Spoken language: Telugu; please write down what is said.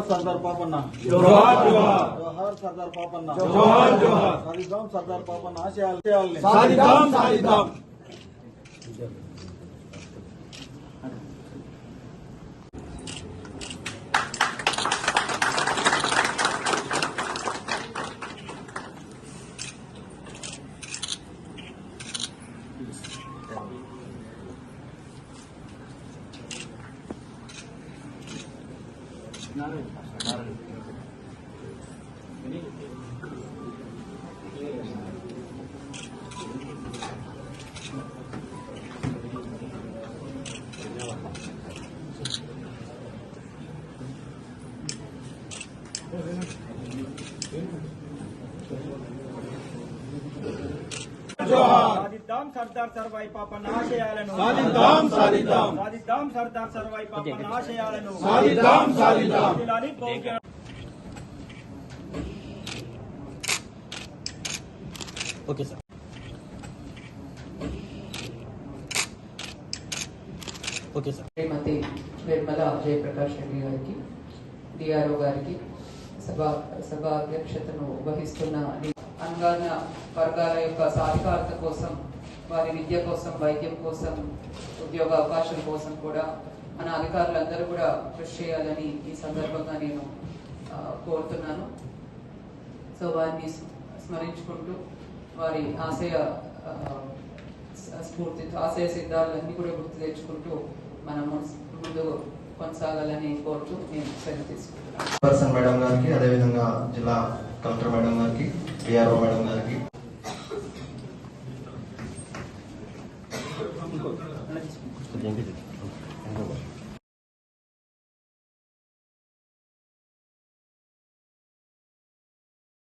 సర్దార్ పాపన్న, జోహార్ జోహార్, జోహార్ సర్దార్ పాపన్న, జోహార్ జోహార్. సాధిద్దాం సర్దార్ పాపన్న ఆశయాల్ని సాధిద్దాం సాధిద్దాం. సాధిద్దాం సర్దార్ సర్వాయి పాపన్న ఆశయాలను, సాధిద్దాం సాధిద్దాం, సాధిద్దాం సర్దార్ సర్వాయి పాపన్న ఆశయాలను, సాధిద్దాం సాధిద్దాం. జిల్లాని భౌగోళిక okay sir. Okay sir. Shrimati Nirmala Jayaprakash Reddy గారికి, డిఆర్ఓ గారికి, సభ అధ్యక్షతను వహిస్తున్న అణగారిన వర్గాల యొక్క సాధికారత కోసం, వారి విద్య కోసం, వైద్యం కోసం, ఉద్యోగ అవకాశాల కోసం కూడా మన అధికారులందరూ కూడా కృషి చేయాలని ఈ సందర్భంగా నేను కోరుతున్నాను. సో వారిని స్మరించుకుంటూ వారి ఆశయ స్ఫూర్తితో, ఆశయ సిద్ధాలన్నీ కూడా గుర్తు తెచ్చుకుంటూ మనం ముందు కొనసాగాలని కోరుతూ నేను సెలవు తీసుకుంటున్నాను. పర్సన్ మేడం గారికి, అదేవిధంగా జిల్లా కలెక్టర్ మేడం గారికి, డిఆర్ఓ మేడం గారికి